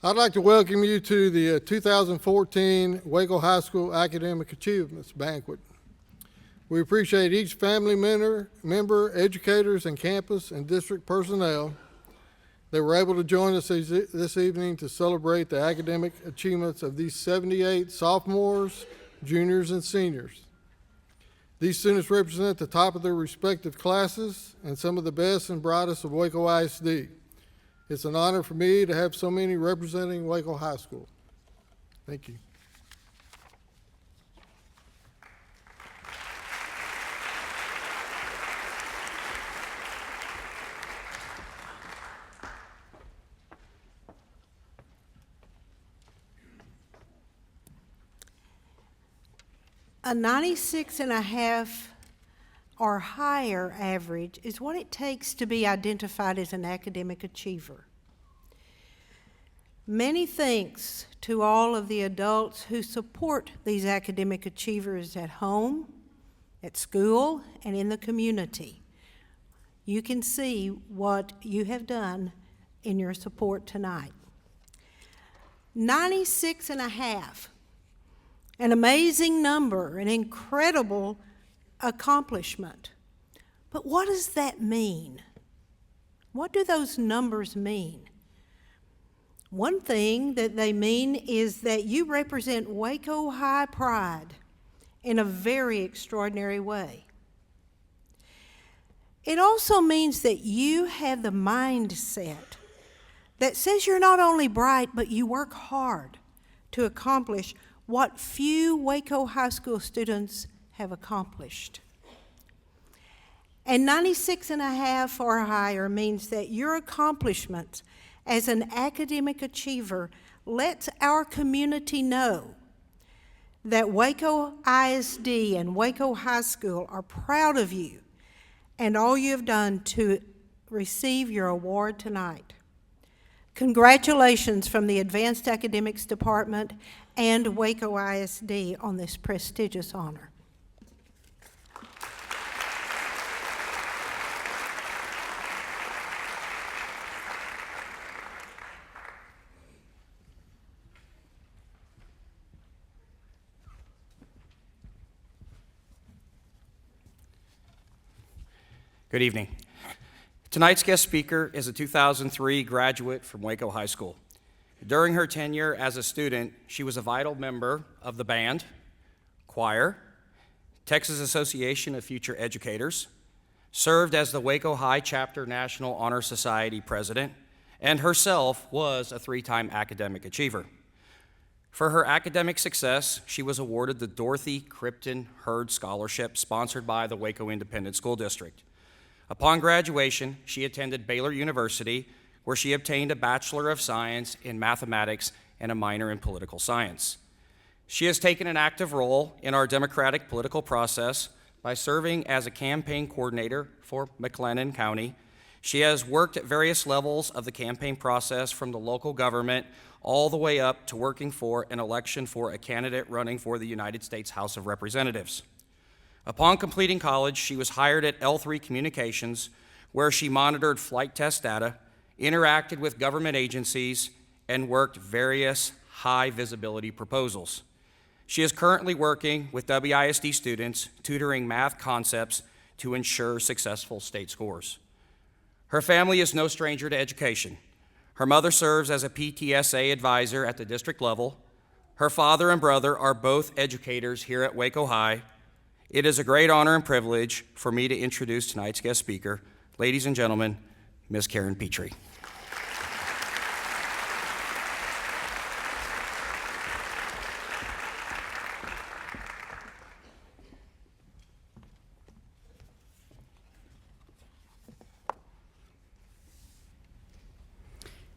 I'd like to welcome you to the 2014 Waco High School Academic Achievements Banquet. We appreciate each family member, educators, and campus and district personnel that were able to join us this evening to celebrate the academic achievements of these 78 sophomores, juniors, and seniors. These students represent the top of their respective classes and some of the best and brightest of Waco ISD. It's an honor for me to have so many representing Waco High School. Thank you. A 96.5 or higher average is what it takes to be identified as an academic achiever. Many thanks to all of the adults who support these academic achievers at home, at school, and in the community. You can see what you have done in your support tonight. 96.5. An amazing number, an incredible accomplishment. But what does that mean? What do those numbers mean? One thing that they mean is that you represent Waco High pride in a very extraordinary way. It also means that you have the mindset that says you're not only bright, but you work hard to accomplish what few Waco High School students have accomplished. And 96.5 or higher means that your accomplishments as an academic achiever lets our community know that Waco ISD and Waco High School are proud of you and all you have done to receive your award tonight. Congratulations from the Advanced Academics Department and Waco ISD on this prestigious honor. Good evening. Tonight's guest speaker is a 2003 graduate from Waco High School. During her tenure as a student, she was a vital member of the band, choir, Texas Association of Future Educators, served as the Waco High Chapter National Honor Society president, and herself was a 3-time academic achiever. For her academic success, she was awarded the Dorothy Krypton Hurd Scholarship sponsored by the Waco Independent School District. Upon graduation, she attended Baylor University, where she obtained a Bachelor of Science in Mathematics and a minor in Political Science. She has taken an active role in our democratic political process by serving as a campaign coordinator for McLennan County. She has worked at various levels of the campaign process, from the local government all the way up to working for an election for a candidate running for the United States House of Representatives. Upon completing college, she was hired at L3 Communications, where she monitored flight test data, interacted with government agencies, and worked various high visibility proposals. She is currently working with WISD students, tutoring math concepts to ensure successful state scores. Her family is no stranger to education. Her mother serves as a PTSA advisor at the district level. Her father and brother are both educators here at Waco High. It is a great honor and privilege for me to introduce tonight's guest speaker. Ladies and gentlemen, Ms. Karen Petrie.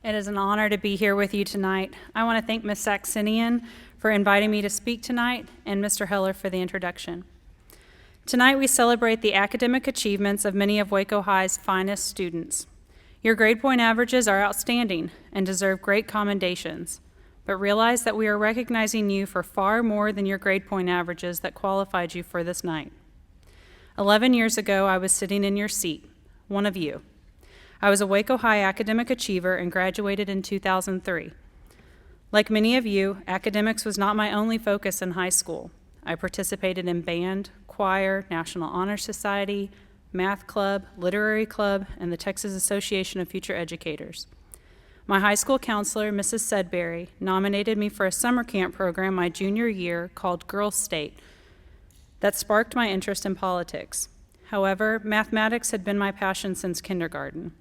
It is an honor to be here with you tonight. I want to thank Ms. Saxenian for inviting me to speak tonight, and Mr. Heller for the introduction. Tonight we celebrate the academic achievements of many of Waco High's finest students. Your grade point averages are outstanding and deserve great commendations, but realize that we are recognizing you for far more than your grade point averages that qualified you for this night. 11 years ago, I was sitting in your seat, one of you. I was a Waco High academic achiever and graduated in 2003. Like many of you, academics was not my only focus in high school. I participated in band, choir, National Honor Society, math club, literary club, and the Texas Association of Future Educators. My high school counselor, Mrs. Sudbury, nominated me for a summer camp program my junior year called Girls State that sparked my interest in politics. However, mathematics had been my passion since kindergarten.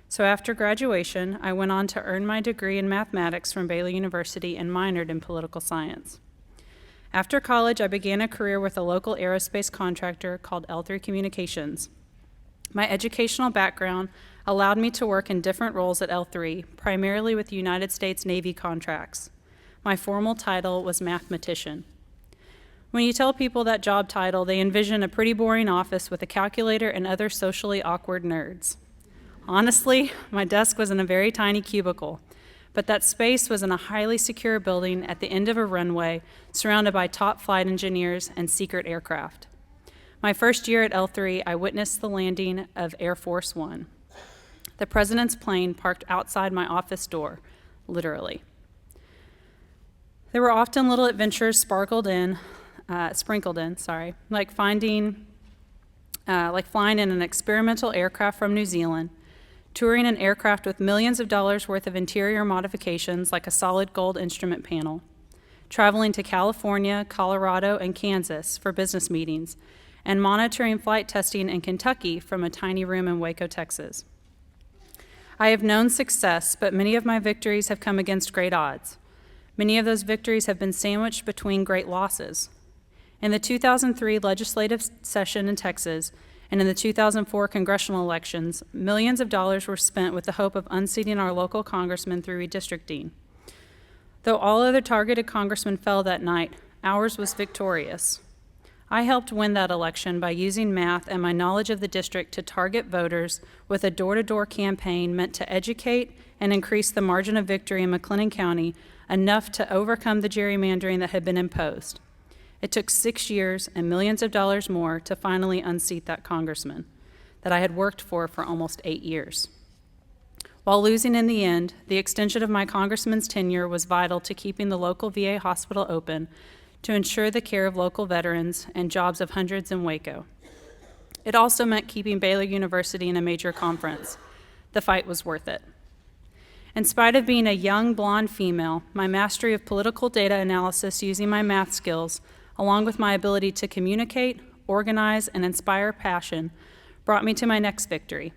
So after graduation, I went on to earn my degree in mathematics from Baylor University and minored in political science. After college, I began a career with a local aerospace contractor called L3 Communications. My educational background allowed me to work in different roles at L3, primarily with United States Navy contracts. My formal title was mathematician. When you tell people that job title, they envision a pretty boring office with a calculator and other socially awkward nerds. Honestly, my desk was in a very tiny cubicle, but that space was in a highly secure building at the end of a runway surrounded by top flight engineers and secret aircraft. My first year at L3, I witnessed the landing of Air Force One. The president's plane parked outside my office door, literally. There were often little adventures sprinkled in, like flying in an experimental aircraft from New Zealand, touring an aircraft with millions of dollars worth of interior modifications like a solid gold instrument panel, traveling to California, Colorado, and Kansas for business meetings, and monitoring flight testing in Kentucky from a tiny room in Waco, Texas. I have known success, but many of my victories have come against great odds. Many of those victories have been sandwiched between great losses. In the 2003 legislative session in Texas and in the 2004 congressional elections, millions of dollars were spent with the hope of unseating our local congressman through redistricting. Though all other targeted congressmen fell that night, ours was victorious. I helped win that election by using math and my knowledge of the district to target voters with a door-to-door campaign meant to educate and increase the margin of victory in McLennan County enough to overcome the gerrymandering that had been imposed. It took 6 years and millions of dollars more to finally unseat that congressman that I had worked for almost 8 years. While losing in the end, the extension of my congressman's tenure was vital to keeping the local VA hospital open to ensure the care of local veterans and jobs of hundreds in Waco. It also meant keeping Baylor University in a major conference. The fight was worth it. In spite of being a young blonde female, my mastery of political data analysis using my math skills, along with my ability to communicate, organize, and inspire passion, brought me to my next victory.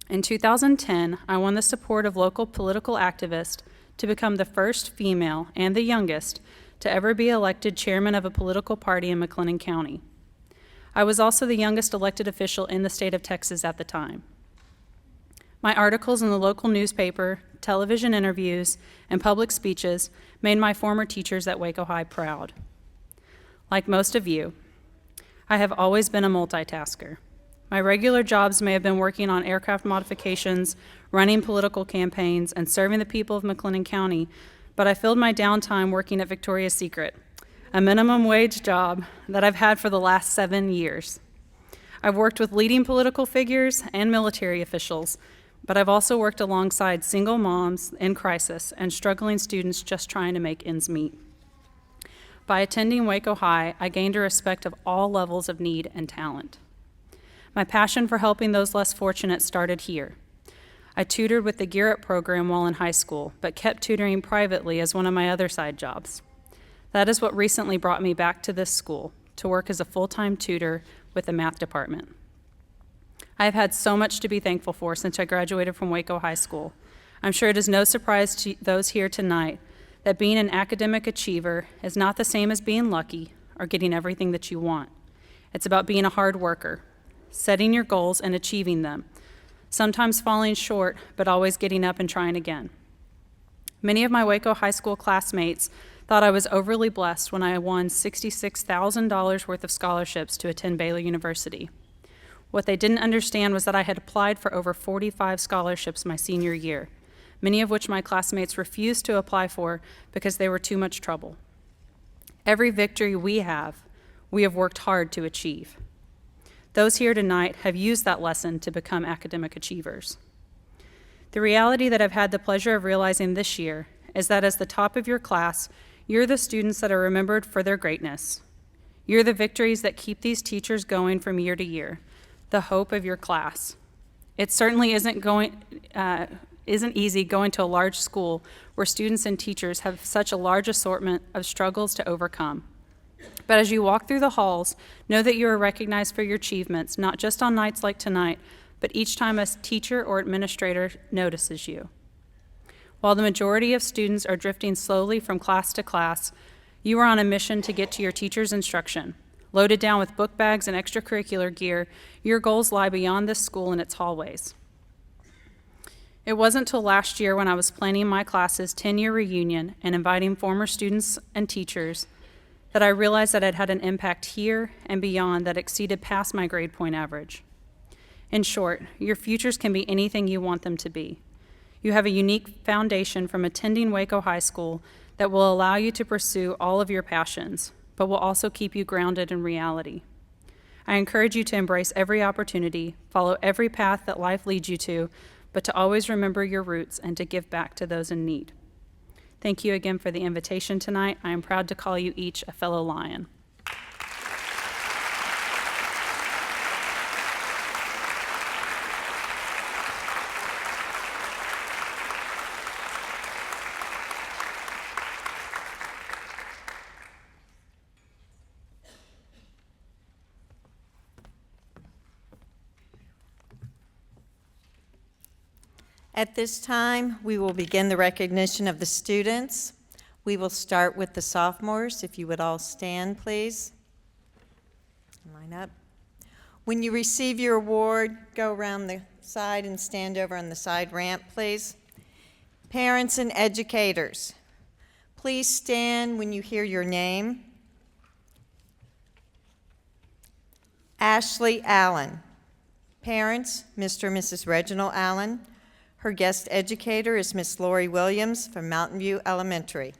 In 2010, I won the support of local political activists to become the first female and the youngest to ever be elected chairman of a political party in McLennan County. I was also the youngest elected official in the state of Texas at the time. My articles in the local newspaper, television interviews, and public speeches made my former teachers at Waco High proud. Like most of you, I have always been a multitasker. My regular jobs may have been working on aircraft modifications, running political campaigns, and serving the people of McLennan County, but I filled my downtime working at Victoria's Secret, a minimum wage job that I've had for the last 7 years. I've worked with leading political figures and military officials, but I've also worked alongside single moms in crisis and struggling students just trying to make ends meet. By attending Waco High, I gained a respect of all levels of need and talent. My passion for helping those less fortunate started here. I tutored with the Gear Up program while in high school, but kept tutoring privately as one of my other side jobs. That is what recently brought me back to this school, to work as a full-time tutor with the math department. I have had so much to be thankful for since I graduated from Waco High School. I'm sure it is no surprise to those here tonight that being an academic achiever is not the same as being lucky or getting everything that you want. It's about being a hard worker, setting your goals and achieving them, sometimes falling short, but always getting up and trying again. Many of my Waco High School classmates thought I was overly blessed when I won $66,000 worth of scholarships to attend Baylor University. What they didn't understand was that I had applied for over 45 scholarships my senior year, many of which my classmates refused to apply for because they were too much trouble. Every victory we have worked hard to achieve. Those here tonight have used that lesson to become academic achievers. The reality that I've had the pleasure of realizing this year is that as the top of your class, you're the students that are remembered for their greatness. You're the victories that keep these teachers going from year to year, the hope of your class. It certainly isn't easy going to a large school where students and teachers have such a large assortment of struggles to overcome. But as you walk through the halls, know that you are recognized for your achievements, not just on nights like tonight, but each time a teacher or administrator notices you. While the majority of students are drifting slowly from class to class, you are on a mission to get to your teacher's instruction. Loaded down with book bags and extracurricular gear, your goals lie beyond this school and its hallways. It wasn't till last year when I was planning my class's 10-year reunion and inviting former students and teachers that I realized that I'd had an impact here and beyond that exceeded past my grade point average. In short, your futures can be anything you want them to be. You have a unique foundation from attending Waco High School that will allow you to pursue all of your passions, but will also keep you grounded in reality. I encourage you to embrace every opportunity, follow every path that life leads you to, but to always remember your roots and to give back to those in need. Thank you again for the invitation tonight. I am proud to call you each a fellow Lion. At this time, we will begin the recognition of the students. We will start with the sophomores. If you would all stand, please. Line up. When you receive your award, go around the side and stand over on the side ramp, please. Parents and educators, please stand when you hear your name. Ashley Allen. Parents, Mr. and Mrs. Reginald Allen. Her guest educator is Miss Lori Williams from Mountain View Elementary.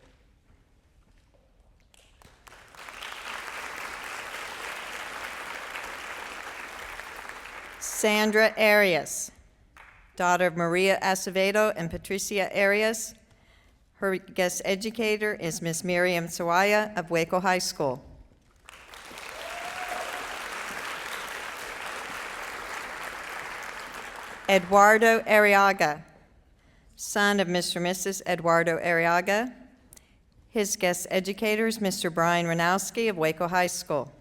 Sandra Arias, daughter of Maria Acevedo and Patricia Arias. Her guest educator is Miss Miriam Sawaya of Waco High School. Eduardo Arriaga, son of Mr. and Mrs. Eduardo Arriaga. His guest educator is Mr. Brian Ranowski of Waco High School.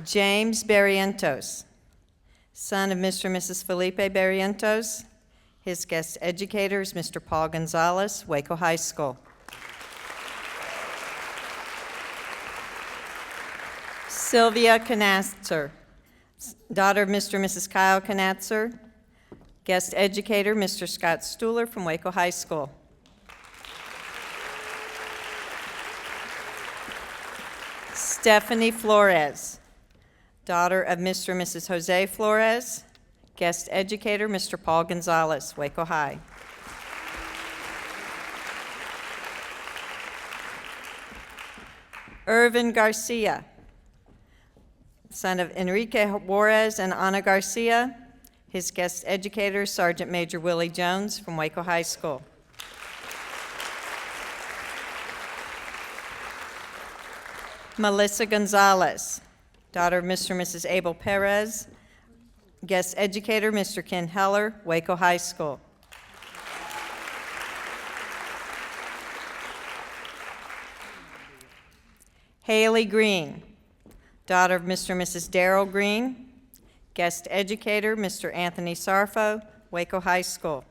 James Barrientos, son of Mr. and Mrs. Felipe Barrientos. His guest educator is Mr. Paul Gonzalez, Waco High School. Sylvia Knatzer, daughter of Mr. and Mrs. Kyle Knatzer. Guest educator, Mr. Scott Stuhler from Waco High School. Stephanie Flores, daughter of Mr. and Mrs. Jose Flores. Guest educator, Mr. Paul Gonzalez, Waco High. Irvin Garcia, son of Enrique Juarez and Ana Garcia. His guest educator, Sergeant Major Willie Jones from Waco High School. Melissa Gonzalez, daughter of Mr. and Mrs. Abel Perez. Guest educator, Mr. Ken Heller, Waco High School. Haley Green, daughter of Mr. and Mrs. Darrell Green. Guest educator, Mr. Anthony Sarfo, Waco High School.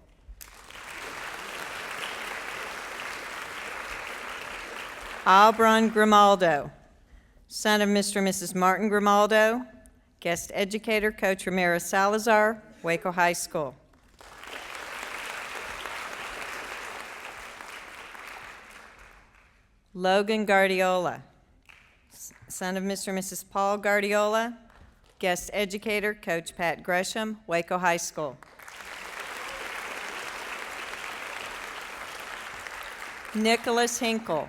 Albron Grimaldo, son of Mr. and Mrs. Martin Grimaldo. Guest educator, Coach Ramiro Salazar, Waco High School. Logan Guardiola, son of Mr. and Mrs. Paul Guardiola. Guest educator, Coach Pat Gresham, Waco High School. Nicholas Hinkle,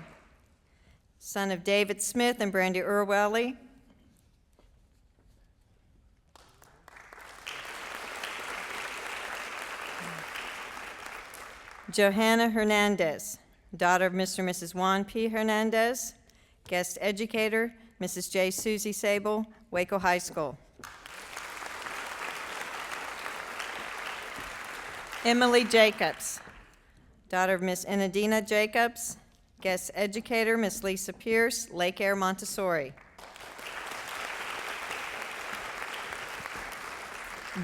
son of David Smith and Brandy Urwelly. Johanna Hernandez, daughter of Mr. and Mrs. Juan P. Hernandez. Guest educator, Mrs. J. Susie Sable, Waco High School. Emily Jacobs, daughter of Miss Enadina Jacobs. Guest educator, Miss Lisa Pierce, Lake Air Montessori.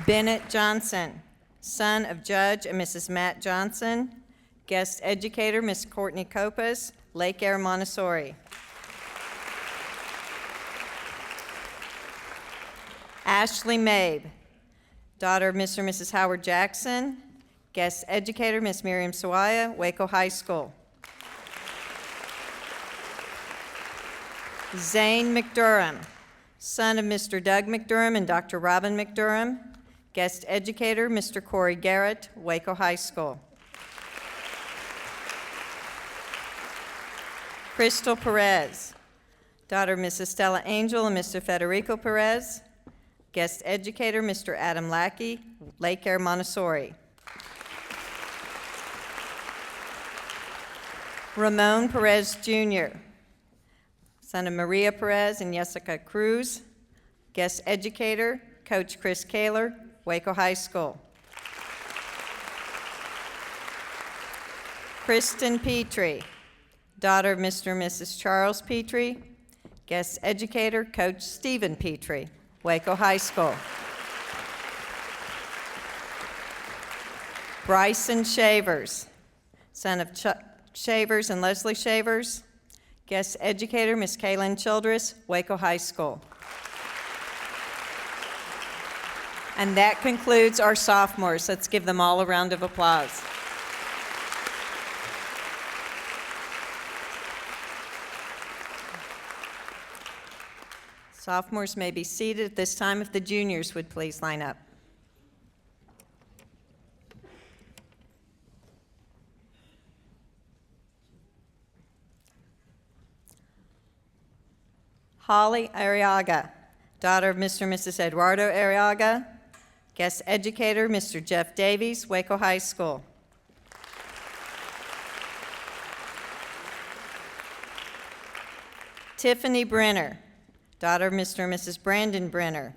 Bennett Johnson, son of Judge and Mrs. Matt Johnson. Guest educator, Miss Courtney Copas, Lake Air Montessori. Ashley Mabe, daughter of Mr. and Mrs. Howard Jackson. Guest educator, Miss Miriam Sawaya, Waco High School. Zane McDurham, son of Mr. Doug McDurham and Dr. Robin McDurham. Guest educator, Mr. Corey Garrett, Waco High School. Crystal Perez, daughter of Mrs. Stella Angel and Mr. Federico Perez. Guest educator, Mr. Adam Lackey, Lake Air Montessori. Ramon Perez Jr., son of Maria Perez and Jessica Cruz. Guest educator, Coach Chris Kaler, Waco High School. Kristen Petrie, daughter of Mr. and Mrs. Charles Petrie. Guest educator, Coach Stephen Petrie, Waco High School. Bryson Shavers, son of Chuck Shavers and Leslie Shavers. Guest educator, Miss Kaylin Childress, Waco High School. And that concludes our sophomores. Let's give them all a round of applause. Sophomores may be seated at this time if the juniors would please line up. Holly Arriaga, daughter of Mr. and Mrs. Eduardo Arriaga. Guest educator, Mr. Jeff Davies, Waco High School. Tiffany Brenner, daughter of Mr. and Mrs. Brandon Brenner.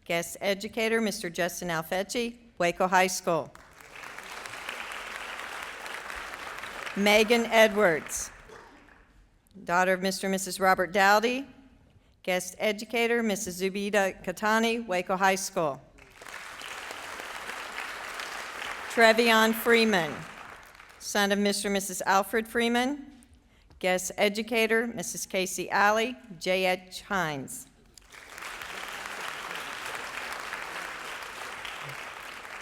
Guest educator, Mr. Justin Alfecci, Waco High School. Megan Edwards, daughter of Mr. and Mrs. Robert Dowdy. Guest educator, Mrs. Zubida Katani, Waco High School. Trevion Freeman, son of Mr. and Mrs. Alfred Freeman. Guest educator, Mrs. Casey Alley, J.H. Hines.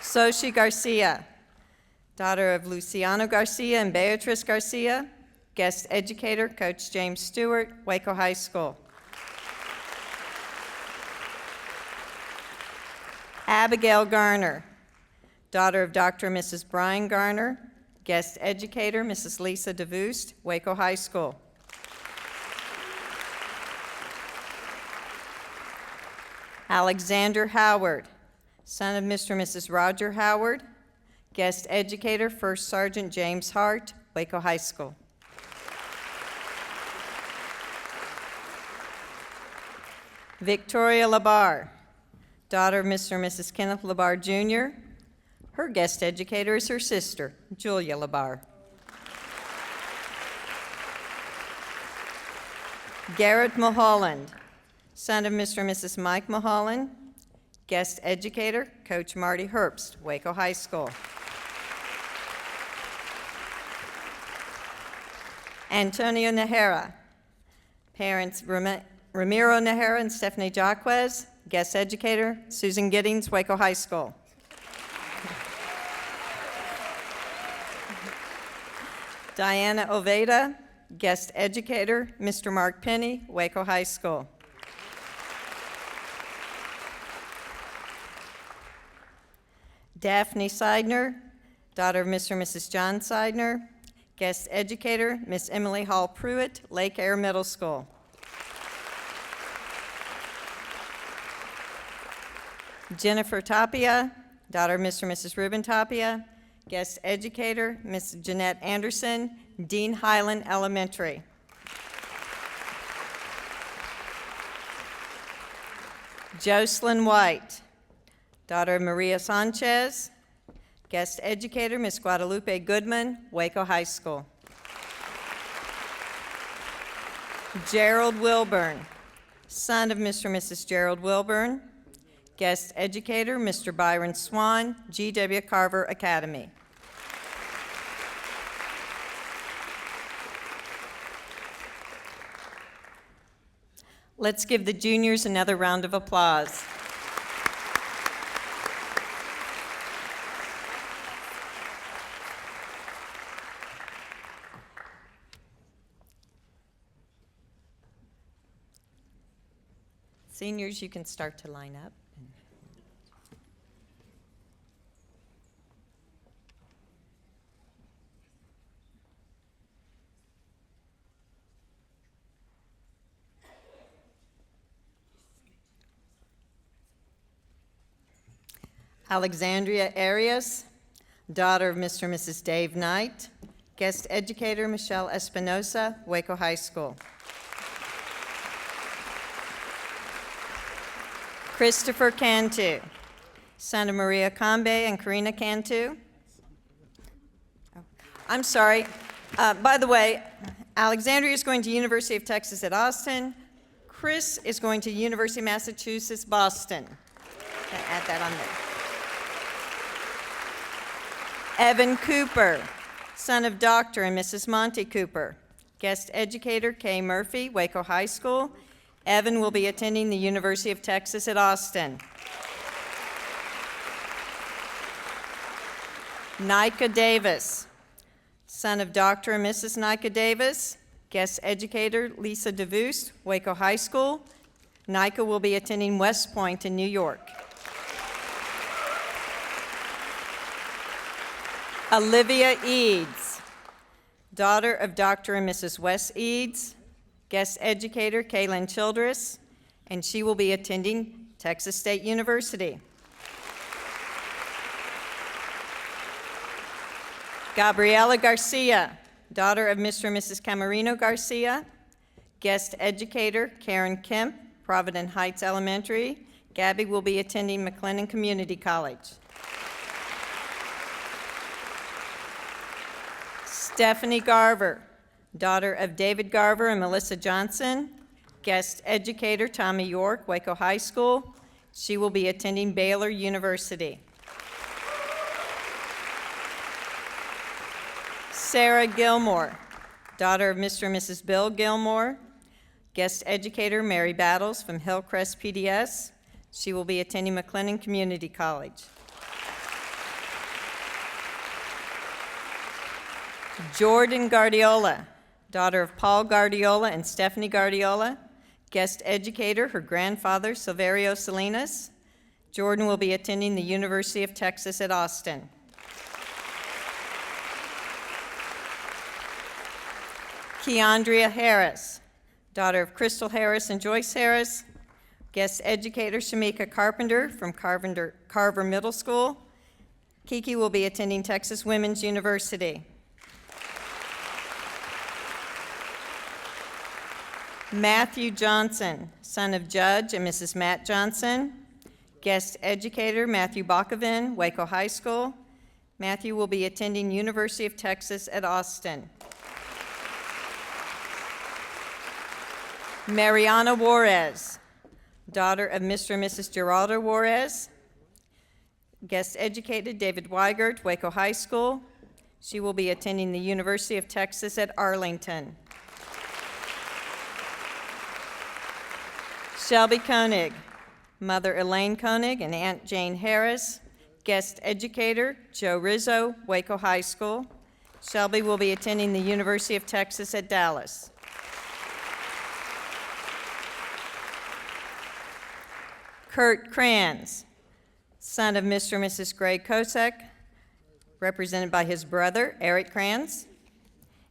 Sochi Garcia, daughter of Luciano Garcia and Beatrice Garcia. Guest educator, Coach James Stewart, Waco High School. Abigail Garner, daughter of Dr. and Mrs. Brian Garner. Guest educator, Mrs. Lisa DeVoost, Waco High School. Alexander Howard, son of Mr. and Mrs. Roger Howard. Guest educator, First Sergeant James Hart, Waco High School. Victoria Labar, daughter of Mr. and Mrs. Kenneth Labar Jr. Her guest educator is her sister, Julia Labar. Garrett Mulholland, son of Mr. and Mrs. Mike Mulholland. Guest educator, Coach Marty Herbst, Waco High School. Antonio Nahara, parents Ramiro Nahara and Stephanie Jaquez. Guest educator, Susan Giddings, Waco High School. Diana Oveda, guest educator, Mr. Mark Penny, Waco High School. Daphne Seidner, daughter of Mr. and Mrs. John Seidner. Guest educator, Miss Emily Hall Pruitt, Lake Air Middle School. Jennifer Tapia, daughter of Mr. and Mrs. Ruben Tapia. Guest educator, Ms. Jeanette Anderson, Dean Highland Elementary. Jocelyn White, daughter of Maria Sanchez. Guest educator, Ms. Guadalupe Goodman, Waco High School. Gerald Wilburn, son of Mr. and Mrs. Gerald Wilburn. Guest educator, Mr. Byron Swan, G.W. Carver Academy. Let's give the juniors another round of applause. Seniors, you can start to line up. Alexandria Arias, daughter of Mr. and Mrs. Dave Knight. Guest educator, Michelle Espinosa, Waco High School. Christopher Cantu, son of Maria Cambe and Karina Cantu. I'm sorry. By the way, Alexandria is going to University of Texas at Austin. Chris is going to University of Massachusetts, Boston. Add that on there. Evan Cooper, son of Dr. and Mrs. Monty Cooper. Guest educator, Kay Murphy, Waco High School. Evan will be attending the University of Texas at Austin. Nika Davis, son of Dr. and Mrs. Nika Davis. Guest educator, Lisa DeVoos, Waco High School. Nika will be attending West Point in New York. Olivia Eads, daughter of Dr. and Mrs. Wes Eads. Guest educator, Kaylin Childress, and she will be attending Texas State University. Gabriela Garcia, daughter of Mr. and Mrs. Camarino Garcia. Guest educator, Karen Kemp, Provident Heights Elementary. Gabby will be attending McLennan Community College. Stephanie Garver, daughter of David Garver and Melissa Johnson. Guest educator, Tommy York, Waco High School. She will be attending Baylor University. Sarah Gilmore, daughter of Mr. and Mrs. Bill Gilmore. Guest educator, Mary Battles from Hillcrest PDS. She will be attending McLennan Community College. Jordan Guardiola, daughter of Paul Guardiola and Stephanie Guardiola. Guest educator, her grandfather, Silverio Salinas. Jordan will be attending the University of Texas at Austin. Keandria Harris, daughter of Crystal Harris and Joyce Harris. Guest educator, Shamika Carpenter from Carver Middle School. Kiki will be attending Texas Women's University. Matthew Johnson, son of Judge and Mrs. Matt Johnson. Guest educator, Matthew Bakovin, Waco High School. Matthew will be attending University of Texas at Austin. Mariana Juarez, daughter of Mr. and Mrs. Geraldo Juarez. Guest educator, David Weigert, Waco High School. She will be attending the University of Texas at Arlington. Shelby Koenig, mother Elaine Koenig and Aunt Jane Harris. Guest educator, Joe Rizzo, Waco High School. Shelby will be attending the University of Texas at Dallas. Kurt Kranz, son of Mr. and Mrs. Greg Kosek, represented by his brother, Eric Kranz,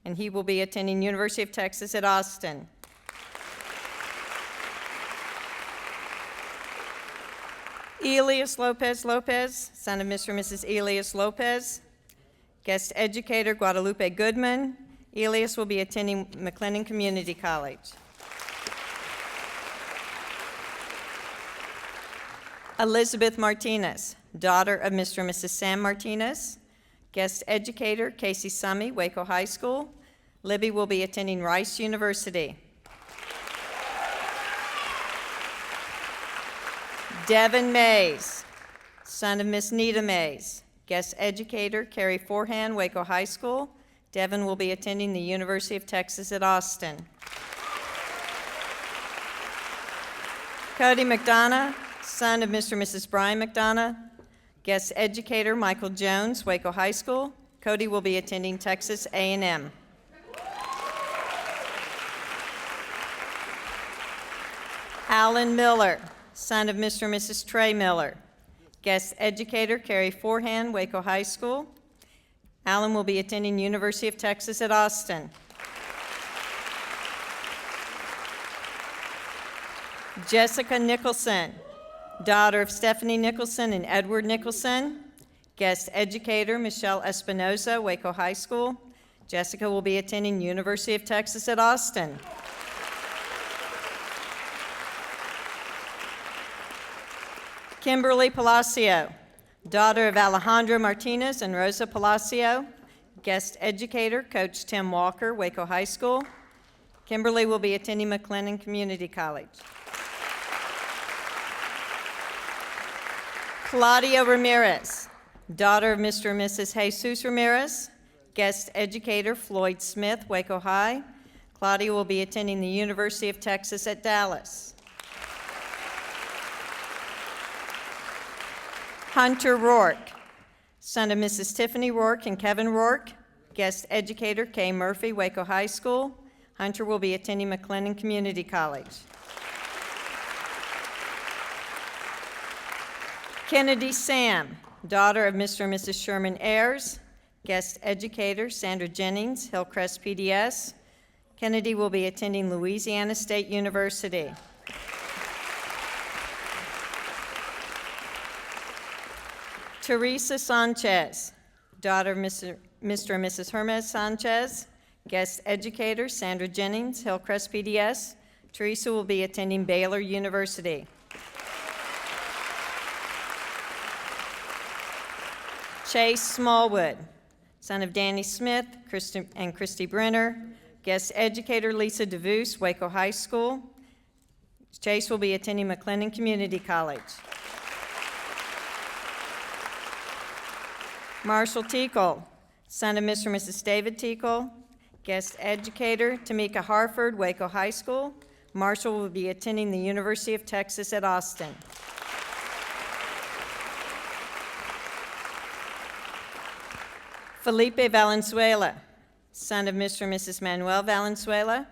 and he will be attending University of Texas at Austin. Elias Lopez Lopez, son of Mr. and Mrs. Elias Lopez. Guest educator Guadalupe Goodman. Elias will be attending McLennan Community College. Elizabeth Martinez, daughter of Mr. and Mrs. Sam Martinez. Guest educator Casey Summy, Waco High School. Libby will be attending Rice University. Devin Mays, son of Miss Nita Mays. Guest educator Carrie Forehand, Waco High School. Devin will be attending the University of Texas at Austin. Cody McDonough, son of Mr. and Mrs. Brian McDonough. Guest educator Michael Jones, Waco High School. Cody will be attending Texas A&M. Alan Miller, son of Mr. and Mrs. Trey Miller. Guest educator Carrie Forehand, Waco High School. Alan will be attending University of Texas at Austin. Jessica Nicholson, daughter of Stephanie Nicholson and Edward Nicholson. Guest educator Michelle Espinoza, Waco High School. Jessica will be attending University of Texas at Austin. Kimberly Palacio, daughter of Alejandro Martinez and Rosa Palacio. Guest educator, Coach Tim Walker, Waco High School. Kimberly will be attending McLennan Community College. Claudia Ramirez, daughter of Mr. and Mrs. Jesus Ramirez. Guest educator, Floyd Smith, Waco High. Claudia will be attending the University of Texas at Dallas. Hunter Rourke, son of Mrs. Tiffany Rourke and Kevin Rourke. Guest educator, Kay Murphy, Waco High School. Hunter will be attending McLennan Community College. Kennedy Sam, daughter of Mr. and Mrs. Sherman Ayers. Guest educator, Sandra Jennings, Hillcrest PDS. Kennedy will be attending Louisiana State University. Teresa Sanchez, daughter of Mr. and Mrs. Hermes Sanchez. Guest educator, Sandra Jennings, Hillcrest PDS. Teresa will be attending Baylor University. Chase Smallwood, son of Danny Smith and Christy Brenner. Guest educator, Lisa DeVoos, Waco High School. Chase will be attending McLennan Community College. Marshall Tickle, son of Mr. and Mrs. David Tickle. Guest educator, Tamika Harford, Waco High School. Marshall will be attending the University of Texas at Austin. Felipe Valenzuela, son of Mr. and Mrs. Manuel Valenzuela.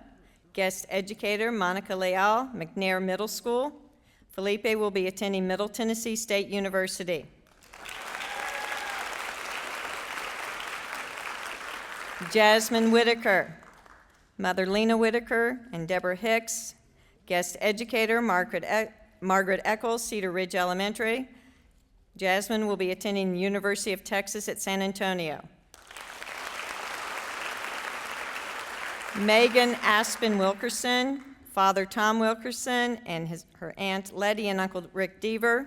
Guest educator, Monica Leal, McNair Middle School. Felipe will be attending Middle Tennessee State University. Jasmine Whitaker, Mother Lena Whitaker and Deborah Hicks. Guest educator, Margaret Eccles, Cedar Ridge Elementary. Jasmine will be attending the University of Texas at San Antonio. Megan Aspen Wilkerson, Father Tom Wilkerson, and her Aunt Letty and Uncle Rick Deaver.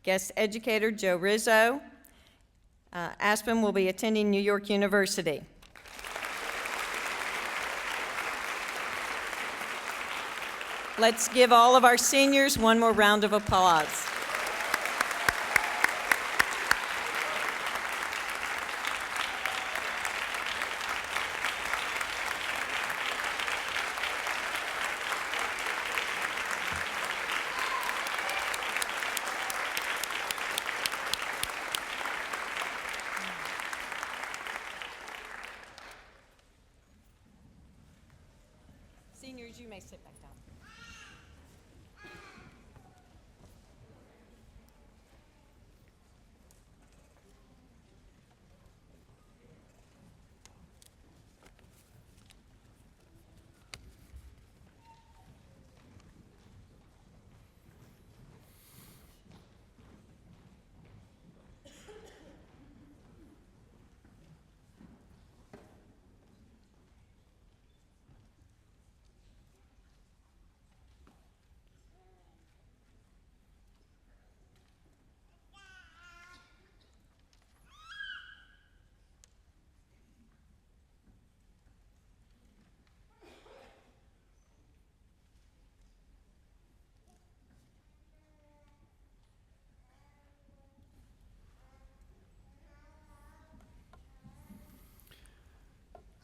Guest educator, Joe Rizzo. Aspen will be attending New York University. Let's give all of our seniors one more round of applause. Seniors, you may sit back down.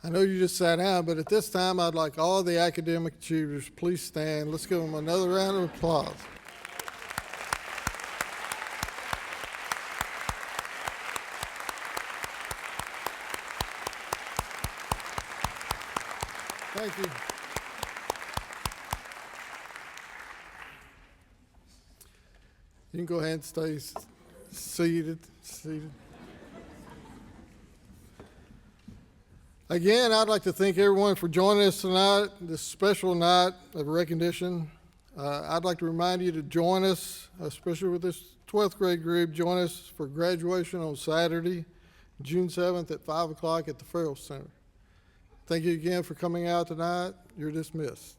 I know you just sat down, but at this time, I'd like all the academic achievers, please stand. Let's give them another round of applause. Thank you. You can go ahead and stay seated. Again, I'd like to thank everyone for joining us tonight, this special night of recognition. I'd like to remind you to join us, especially with this 12th grade group, join us for graduation on Saturday, June 7th at 5 o'clock at the Farrell Center. Thank you again for coming out tonight. You're dismissed.